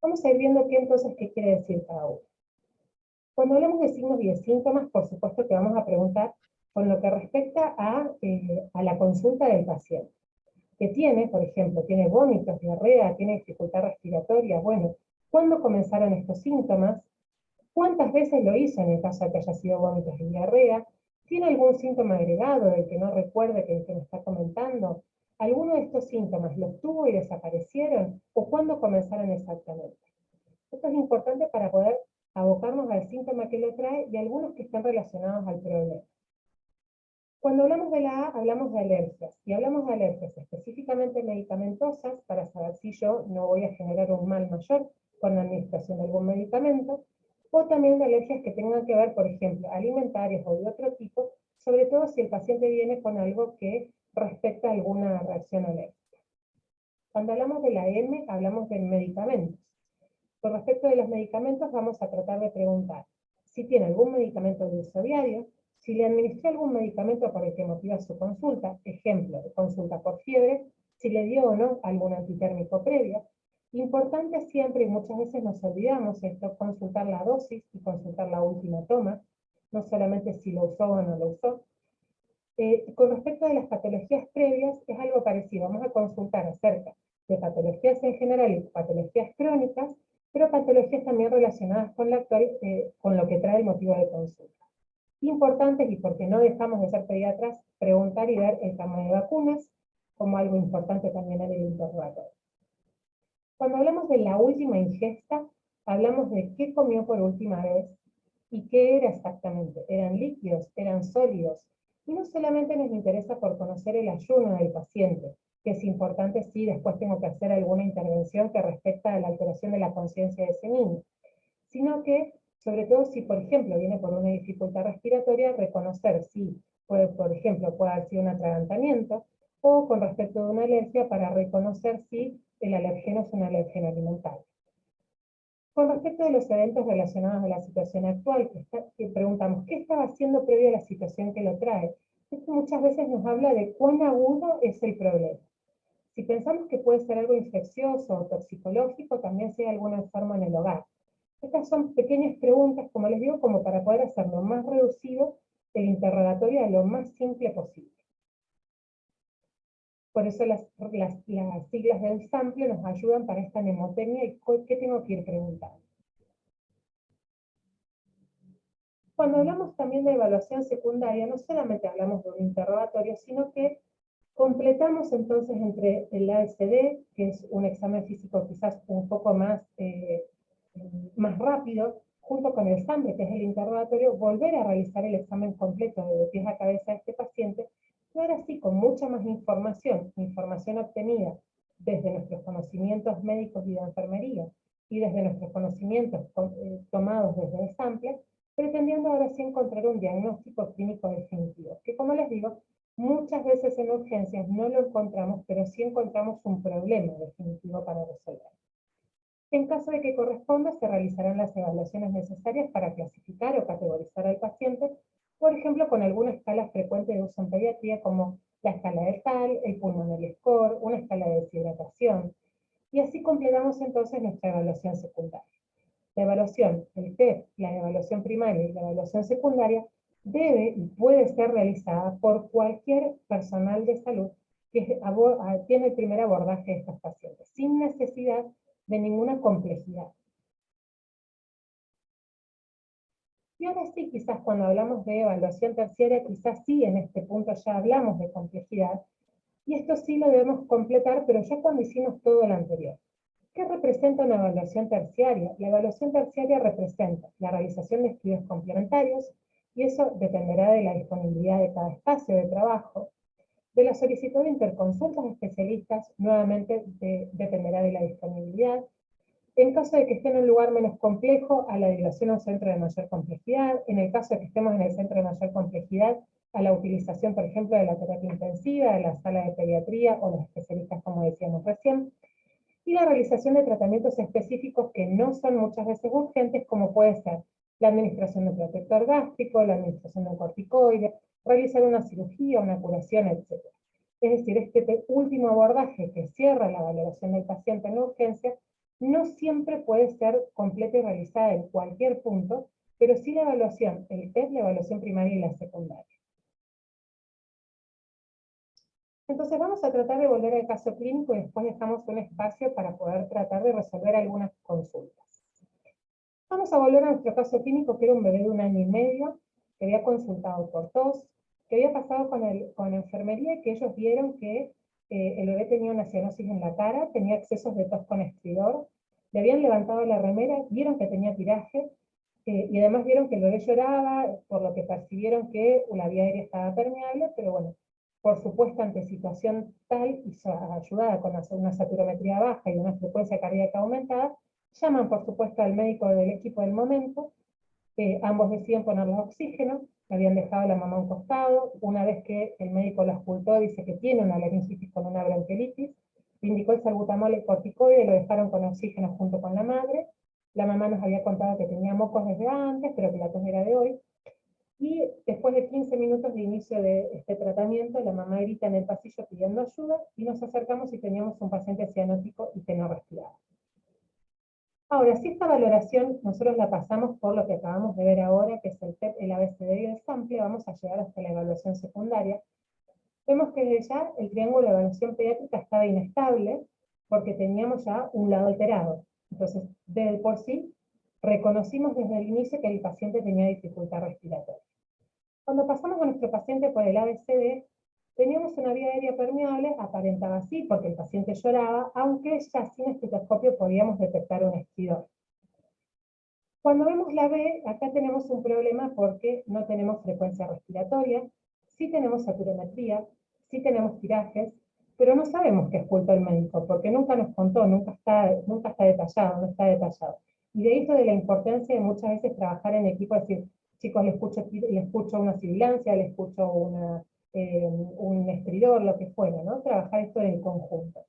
Vamos a ir viendo qué quiere decir cada uno. Cuando hablamos de signos y de síntomas, por supuesto que vamos a preguntar con lo que respecta a la consulta del paciente. Que tiene, por ejemplo, tiene vómitos, diarrea, tiene dificultad respiratoria. Bueno, ¿cuándo comenzaron estos síntomas? ¿Cuántas veces lo hizo en el caso de que haya sido vómitos y diarrea? ¿Tiene algún síntoma agregado del que no recuerde que me está comentando? ¿Alguno de estos síntomas los tuvo y desaparecieron? ¿O cuándo comenzaron exactamente? Esto es importante para poder abocarnos al síntoma que lo trae y algunos que están relacionados al problema. Cuando hablamos de la A, hablamos de alergias, y hablamos de alergias específicamente medicamentosas, para saber si yo no voy a generar un mal mayor con la administración de algún medicamento, o también de alergias que tengan que ver, por ejemplo, alimentarias o de otro tipo, sobre todo si el paciente viene con algo que respecta a alguna reacción alérgica. Cuando hablamos de la M, hablamos de medicamentos. Con respecto de los medicamentos, vamos a tratar de preguntar si tiene algún medicamento de uso diario, si le administró algún medicamento por el que motiva su consulta, ejemplo, consulta por fiebre, si le dio o no algún antitérmico previo. Importante siempre, y muchas veces nos olvidamos esto, consultar la dosis y consultar la última toma, no solamente si lo usó o no lo usó. Con respecto de las patologías previas, es algo parecido. Vamos a consultar acerca de patologías en general y patologías crónicas, pero patologías también relacionadas con la actual, con lo que trae el motivo de consulta. Importantes, y porque no dejamos de ser pediatras, preguntar y ver el tamaño de vacunas, como algo importante también en el interrogatorio. Cuando hablamos de la última ingesta, hablamos de qué comió por última vez y qué era exactamente. ¿Eran líquidos? ¿Eran sólidos? Y no solamente nos interesa por conocer el ayuno del paciente, que es importante si después tengo que hacer alguna intervención que respecta a la alteración de la conciencia de ese niño, sino que, sobre todo si, por ejemplo, viene por una dificultad respiratoria, reconocer si, por ejemplo, puede haber sido un atragantamiento, o con respecto a una alergia, para reconocer si el alergeno es un alergeno alimentario. Con respecto a los eventos relacionados a la situación actual, que preguntamos, ¿qué estaba haciendo previo a la situación que lo trae? Esto muchas veces nos habla de cuán agudo es el problema. Si pensamos que puede ser algo infeccioso o toxicológico, también sea alguna enfermo en el hogar. Estas son pequeñas preguntas, como les digo, como para poder hacerlo más reducido el interrogatorio a lo más simple posible. Por eso las siglas del sample nos ayudan para esta mnemotecnia y qué tengo que ir preguntando. Cuando hablamos también de evaluación secundaria, no solamente hablamos de un interrogatorio, sino que completamos entonces entre el ASD, que es un examen físico quizás un poco más rápido, junto con el sample, que es el interrogatorio, volver a realizar el examen completo de pies a cabeza de este paciente, y ahora sí con mucha más información obtenida desde nuestros conocimientos médicos y de enfermería, y desde nuestros conocimientos tomados desde el sample, pretendiendo ahora sí encontrar un diagnóstico clínico definitivo, que como les digo, muchas veces en urgencias no lo encontramos, pero sí encontramos un problema definitivo para resolver. En caso de que corresponda, se realizarán las evaluaciones necesarias para clasificar o categorizar al paciente, por ejemplo, con alguna escala frecuente de uso en pediatría, como la escala de TAL, el Pulmonary Score, una escala de deshidratación, y así completamos entonces nuestra evaluación secundaria. La evaluación, el test, la evaluación primaria y la evaluación secundaria debe y puede ser realizada por cualquier personal de salud que tiene el primer abordaje de estos pacientes, sin necesidad de ninguna complejidad. Y ahora sí, quizás cuando hablamos de evaluación terciaria, quizás sí en este punto ya hablamos de complejidad, y esto sí lo debemos completar, pero ya cuando hicimos todo lo anterior. ¿Qué representa una evaluación terciaria? La evaluación terciaria representa la realización de estudios complementarios, y eso dependerá de la disponibilidad de cada espacio de trabajo, de la solicitud de interconsultas de especialistas, nuevamente dependerá de la disponibilidad, En caso de que esté en un lugar menos complejo, a la derivación a un centro de mayor complejidad. En el caso de que estemos en el centro de mayor complejidad, a la utilización, por ejemplo, de la terapia intensiva, de la sala de pediatría o los especialistas, como decíamos recién. Y la realización de tratamientos específicos que no son muchas veces urgentes, como puede ser la administración de protector gástrico, la administración de un corticoide, realizar una cirugía, una curación, etc. Es decir, este último abordaje que cierra la valoración del paciente en la urgencia no siempre puede ser completa y realizada en cualquier punto, pero sí la evaluación, el PET, la evaluación primaria y la secundaria. Entonces vamos a tratar de volver al caso clínico y después dejamos un espacio para poder tratar de resolver algunas consultas. Vamos a volver a nuestro caso clínico, que era un bebé de 1 año y medio, que había consultado por tos, que había pasado con enfermería y que ellos vieron que el bebé tenía una cianosis en la cara, tenía excesos de tos con estridor, le habían levantado la remera, vieron que tenía tiraje, y además vieron que el bebé lloraba, por lo que percibieron que la vía aérea estaba permeable, pero bueno, por supuesto, ante situación tal, y ayudada con una saturometría baja y una frecuencia cardíaca aumentada, llaman por supuesto al médico del equipo del momento, ambos deciden ponerle oxígeno, le habían dejado a la mamá a un costado, una vez que el médico lo auscultó, dice que tiene una laringitis con una bronquiolitis, le indicó el salbutamol y corticoide, lo dejaron con oxígeno junto con la madre, la mamá nos había contado que tenía mocos desde antes, pero que la tos era de hoy, y después de 15 minutos de inicio de este tratamiento, la mamá grita en el pasillo pidiendo ayuda, y nos acercamos y teníamos un paciente cianótico y que no respiraba. Ahora, si esta valoración nosotros la pasamos por lo que acabamos de ver ahora, que es el PET, el ABCD y el sample, vamos a llegar hasta la evaluación secundaria. Vemos que desde ya el triángulo de evaluación pediátrica estaba inestable, porque teníamos ya un lado alterado. Entonces, de por sí, reconocimos desde el inicio que el paciente tenía dificultad respiratoria. Cuando pasamos a nuestro paciente por el ABCD, teníamos una vía aérea permeable, aparentaba así, porque el paciente lloraba, aunque ya sin estetoscopio podíamos detectar un estridor. Cuando vemos la B, acá tenemos un problema porque no tenemos frecuencia respiratoria, sí tenemos saturometría, sí tenemos tirajes, pero no sabemos qué es culpa del médico, porque nunca nos contó, nunca está detallado, no está detallado. Y de ahí de la importancia de muchas veces trabajar en equipo, es decir, chicos, le escucho una sibilancia, le escucho un estridor, lo que fuera, ¿no? Trabajar esto en conjunto.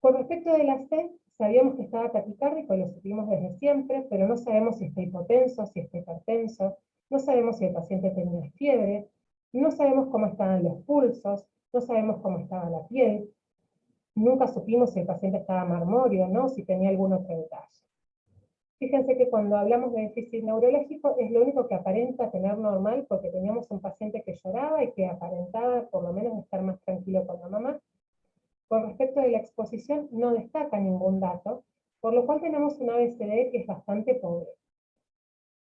Con respecto de la C, sabíamos que estaba taquicárdico, lo supimos desde siempre, pero no sabemos si está hipotenso, si está hipertenso, no sabemos si el paciente tenía fiebre, no sabemos cómo estaban los pulsos, no sabemos cómo estaba la piel, nunca supimos si el paciente estaba marmóreo o no, si tenía algún otro detalle. Fíjense que cuando hablamos de déficit neurológico es lo único que aparenta tener normal, porque teníamos un paciente que lloraba y que aparentaba por lo menos estar más tranquilo con la mamá. Con respecto de la exposición no destaca ningún dato, por lo cual tenemos un ABCD que es bastante pobre.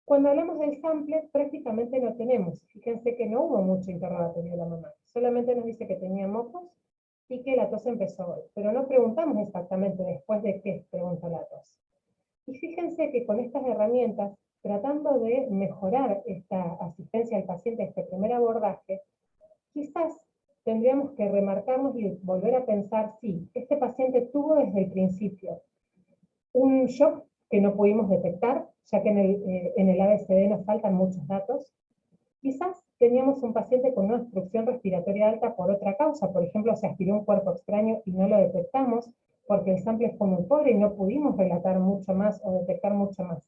Cuando hablamos del sample, prácticamente no tenemos. Fíjense que no hubo mucho interrogatorio de la mamá. Solamente nos dice que tenía mocos y que la tos empezó hoy. Pero no preguntamos exactamente después de qué preguntó la tos. Y fíjense que con estas herramientas, tratando de mejorar esta asistencia al paciente, este primer abordaje, quizás tendríamos que remarcarnos y volver a pensar si este paciente tuvo desde el principio un shock que no pudimos detectar, ya que en el ABCD nos faltan muchos datos. Quizás teníamos un paciente con una obstrucción respiratoria alta por otra causa, por ejemplo, se aspiró un cuerpo extraño y no lo detectamos porque el sample fue muy pobre y no pudimos relatar mucho más o detectar mucho más.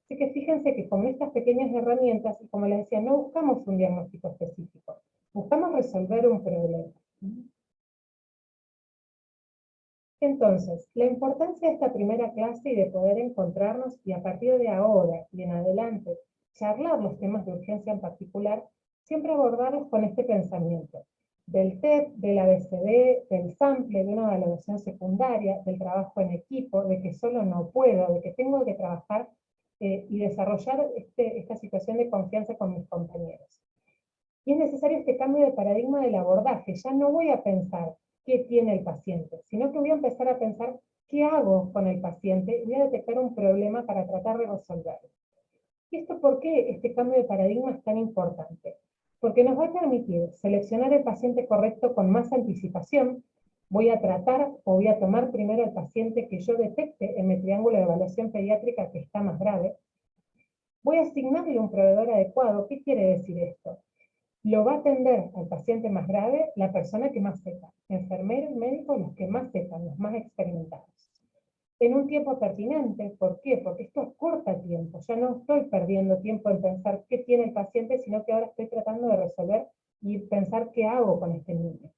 Así que fíjense que con estas pequeñas herramientas, y como les decía, no buscamos un diagnóstico específico, buscamos resolver un problema. Entonces, la importancia de esta primera clase y de poder encontrarnos y a partir de ahora y en adelante charlar los temas de urgencia en particular, siempre abordarlos con este pensamiento del TEP, del ABCD, del sample, de una valoración secundaria, del trabajo en equipo, de que solo no puedo, de que tengo que trabajar y desarrollar esta situación de confianza con mis compañeros. Y es necesario este cambio de paradigma del abordaje. Ya no voy a pensar qué tiene el paciente, sino que voy a empezar a pensar qué hago con el paciente y voy a detectar un problema para tratar de resolverlo. ¿Y esto por qué este cambio de paradigma es tan importante? Porque nos va a permitir seleccionar el paciente correcto con más anticipación, Voy a tratar o voy a tomar primero al paciente que yo detecte en mi triángulo de evaluación pediátrica que está más grave. Voy a asignarle un proveedor adecuado. ¿Qué quiere decir esto? Lo va a atender al paciente más grave la persona que más sepa. Enfermero y médico, los que más sepan, los más experimentados. En un tiempo pertinente. ¿Por qué? Porque esto corta tiempo. Ya no estoy perdiendo tiempo en pensar qué tiene el paciente, sino que ahora estoy tratando de resolver y pensar qué hago con este niño.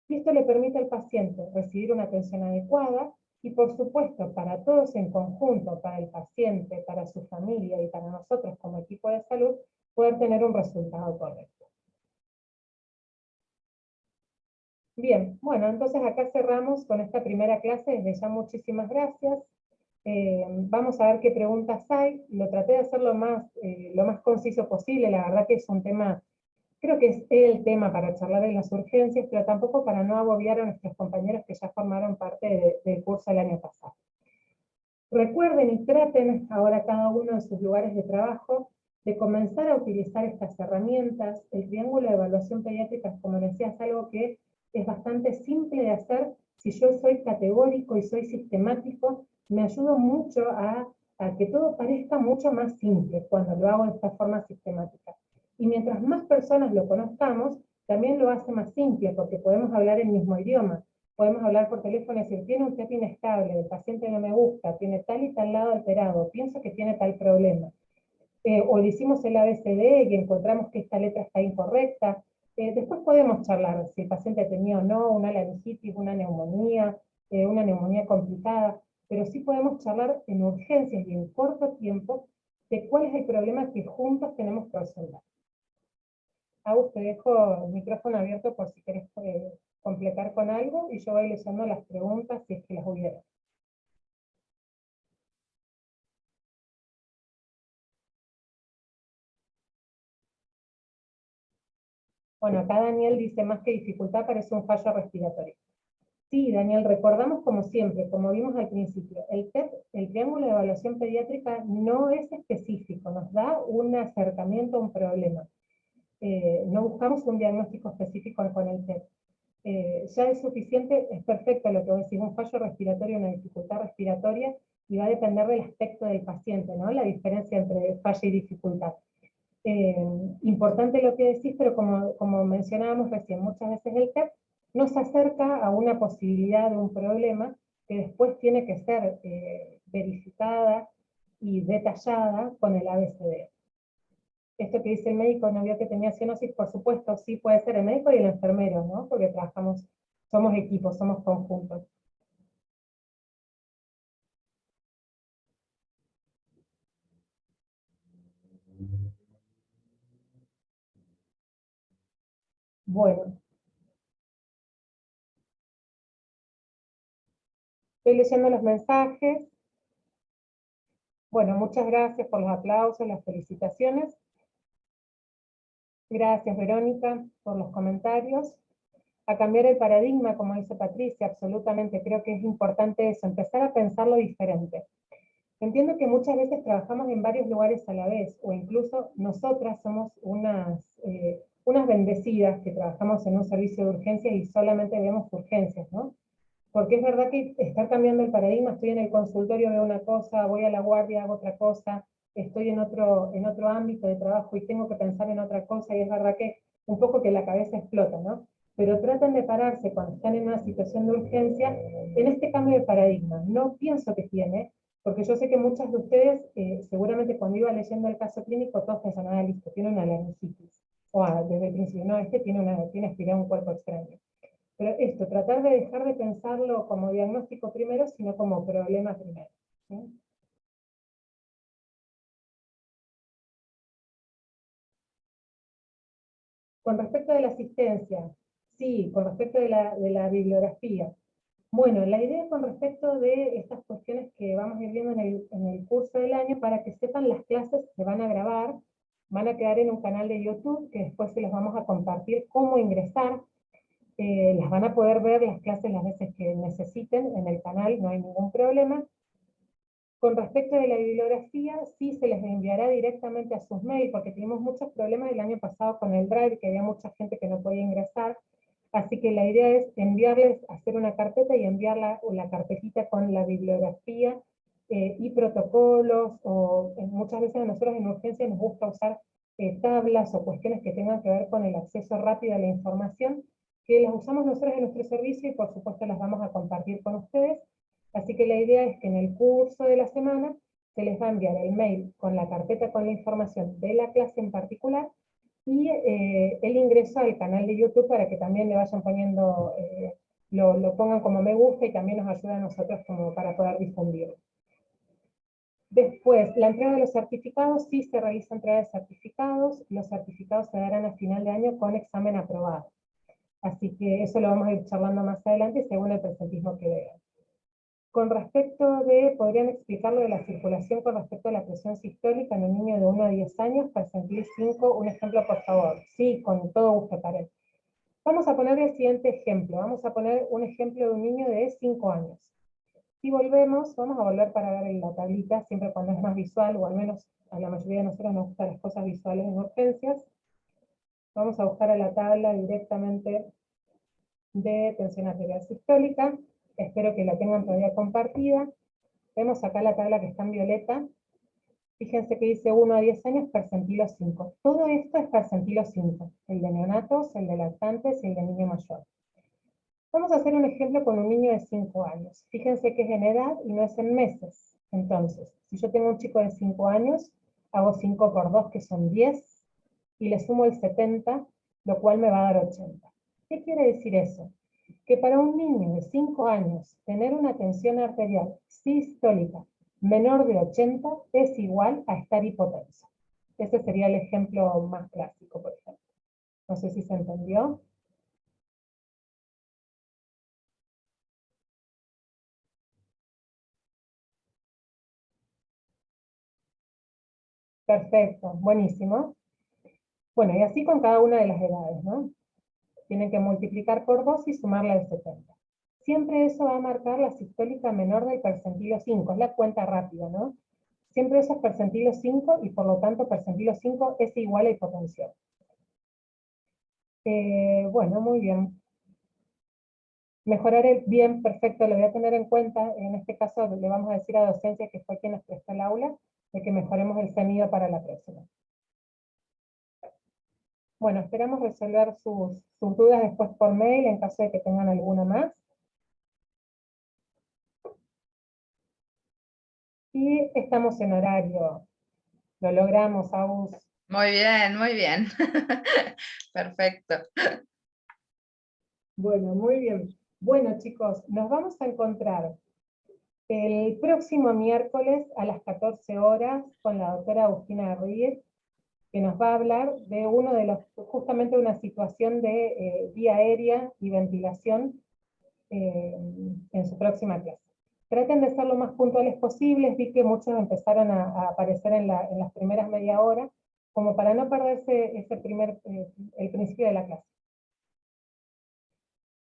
Y esto le permite al paciente recibir una atención adecuada y, por supuesto, para todos en conjunto, para el paciente, para su familia y para nosotros como equipo de salud, poder tener un resultado correcto. Bien, bueno, entonces acá cerramos con esta primera clase. Desde ya muchísimas gracias. Vamos a ver qué preguntas hay. Lo traté de hacer lo más conciso posible. La verdad que es un tema, creo que es el tema para charlar en las urgencias, pero tampoco para no agobiar a nuestros compañeros que ya formaron parte del curso el año pasado. Recuerden y traten ahora cada uno en sus lugares de trabajo de comenzar a utilizar estas herramientas. El triángulo de evaluación pediátrica, como decía, es algo que es bastante simple de hacer. Si yo soy categórico y soy sistemático, me ayuda mucho a que todo parezca mucho más simple cuando lo hago de esta forma sistemática. Y mientras más personas lo conozcamos, también lo hace más simple, porque podemos hablar el mismo idioma. Podemos hablar por teléfono y decir, tiene un TEP inestable, el paciente no me gusta, tiene tal y tal lado alterado, pienso que tiene tal problema. O le hicimos el ABCD y encontramos que esta letra está incorrecta. Después podemos charlar si el paciente tenía o no una laringitis, una neumonía complicada, pero sí podemos charlar en urgencias y en corto tiempo de cuál es el problema que juntos tenemos que resolver. Agus, te dejo el micrófono abierto por si querés completar con algo, y yo voy leyendo las preguntas si es que las hubiera. Bueno, acá Daniel dice, más que dificultad parece un fallo respiratorio. Sí, Daniel, recordamos como siempre, como vimos al principio, el TEP, el Triángulo de Evaluación Pediátrica, no es específico, nos da un acercamiento a un problema. No buscamos un diagnóstico específico con el TEP. Ya es suficiente, es perfecto lo que vos decís, un fallo respiratorio, una dificultad respiratoria, y va a depender del aspecto del paciente, ¿no? La diferencia entre fallo y dificultad. Importante lo que decís, pero como mencionábamos recién, muchas veces el TEP nos acerca a una posibilidad de un problema que después tiene que ser verificada y detallada con el ABCD. Esto que dice el médico, no vio que tenía cianosis, por supuesto, sí puede ser el médico y el enfermero, ¿no? Porque trabajamos, somos equipos, somos conjuntos. Bueno, estoy leyendo los mensajes. Bueno, muchas gracias por los aplausos, las felicitaciones. Gracias, Verónica, por los comentarios. A cambiar el paradigma, como dice Patricia, absolutamente, creo que es importante eso, empezar a pensarlo diferente. Entiendo que muchas veces trabajamos en varios lugares a la vez, o incluso nosotras somos unas bendecidas que trabajamos en un servicio de urgencias y solamente vemos urgencias, ¿no? Porque es verdad que está cambiando el paradigma, estoy en el consultorio, veo una cosa, voy a la guardia, hago otra cosa, estoy en otro ámbito de trabajo y tengo que pensar en otra cosa, y es verdad que un poco que la cabeza explota, ¿no? Pero traten de pararse cuando están en una situación de urgencia en este cambio de paradigma. No pienso que tiene, porque yo sé que muchas de ustedes, seguramente cuando iba leyendo el caso clínico, todos pensan, ah, listo, tiene una laringitis. O desde el principio, no, tiene aspirado un cuerpo extraño. Pero esto, tratar de dejar de pensarlo como diagnóstico primero, sino como problema primero. ¿Sí? Con respecto de la asistencia, sí, con respecto de la bibliografía. Bueno, la idea con respecto de estas cuestiones que vamos a ir viendo en el curso del año, para que sepan, las clases se van a grabar, van a quedar en un canal de YouTube, que después se los vamos a compartir cómo ingresar. Las van a poder ver las clases las veces que necesiten en el canal, no hay ningún problema. Con respecto de la bibliografía, sí se les enviará directamente a sus mails, porque tuvimos muchos problemas el año pasado con el Drive, que había mucha gente que no podía ingresar. Así que la idea es enviarles, hacer una carpeta y enviarla, o la carpetita con la bibliografía y protocolos, o muchas veces a nosotros en urgencia nos gusta usar tablas o cuestiones que tengan que ver con el acceso rápido a la información, que las usamos nosotros en nuestro servicio y por supuesto las vamos a compartir con ustedes. Así que la idea es que en el curso de la semana se les va a enviar el mail con la carpeta con la información de la clase en particular, y el ingreso al canal de YouTube para que también le vayan poniendo, lo pongan como me gusta y también nos ayuda a nosotros como para poder difundirlo. Después, la entrega de los certificados, sí se realiza entrega de certificados, los certificados se darán a final de año con examen aprobado. Así que eso lo vamos a ir charlando más adelante según el presentismo que vean. Con respecto de, podrían explicar lo de la circulación con respecto a la presión sistólica en un niño de 1 a 10 años, percentil 5, un ejemplo por favor. Sí, con todo gusto, Karen. Vamos a poner el siguiente ejemplo, vamos a poner un ejemplo de un niño de 5 años. Si volvemos, vamos a volver para ver la tablita, siempre cuando es más visual, o al menos a la mayoría de nosotros nos gustan las cosas visuales en urgencias. Vamos a buscar a la tabla directamente de tensión arterial sistólica. Espero que la tengan todavía compartida. Vemos acá la tabla que está en violeta. Fíjense que dice 1 a 10 años, percentilo 5. Todo esto es percentilo 5. El de neonatos, el de lactantes y el de niño mayor. Vamos a hacer un ejemplo con un niño de 5 años. Fíjense que es en edad y no es en meses. Entonces, si yo tengo un chico de 5 años, hago 5 por 2, que son 10, y le sumo el 70, lo cual me va a dar 80. ¿Qué quiere decir eso? Que para un niño de 5 años, tener una tensión arterial sistólica menor de 80 es igual a estar hipotenso. Ese sería el ejemplo más clásico, por ejemplo. No sé si se entendió. Perfecto, buenísimo. Bueno, y así con cada una de las edades, ¿no? Tienen que multiplicar por 2 y sumarla al 70. Siempre eso va a marcar la sistólica menor del percentilo 5, es la cuenta rápida, ¿no? Siempre eso es percentilo 5 y por lo tanto percentilo 5 es igual a hipotensión. Bueno, muy bien. Mejorar el bien, perfecto, lo voy a tener en cuenta. En este caso le vamos a decir a docencia, que fue quien nos prestó el aula, de que mejoremos el sonido para la próxima. Bueno, esperamos resolver sus dudas después por mail en caso de que tengan alguna más. Y estamos en horario. Lo logramos, Agus. Muy bien, muy bien. Perfecto. Bueno, muy bien. Bueno, chicos, nos vamos a encontrar el próximo miércoles a las 14 horas con la doctora Agustina Ruiz, que nos va a hablar de justamente una situación de vía aérea y ventilación en su próxima clase. Traten de ser lo más puntuales posibles, vi que muchos empezaron a aparecer en las primeras media hora, como para no perderse el principio de la clase.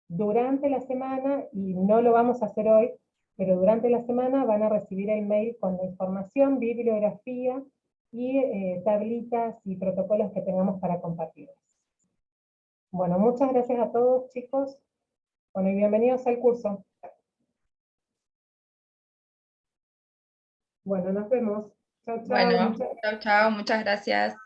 Durante la semana, y no lo vamos a hacer hoy, pero durante la semana van a recibir el mail con la información, bibliografía y tablitas y protocolos que tengamos para compartir. Bueno, muchas gracias a todos, chicos. Bueno, y bienvenidos al curso. Bueno, nos vemos. Chao, chao. Bueno, chao, chao, muchas gracias.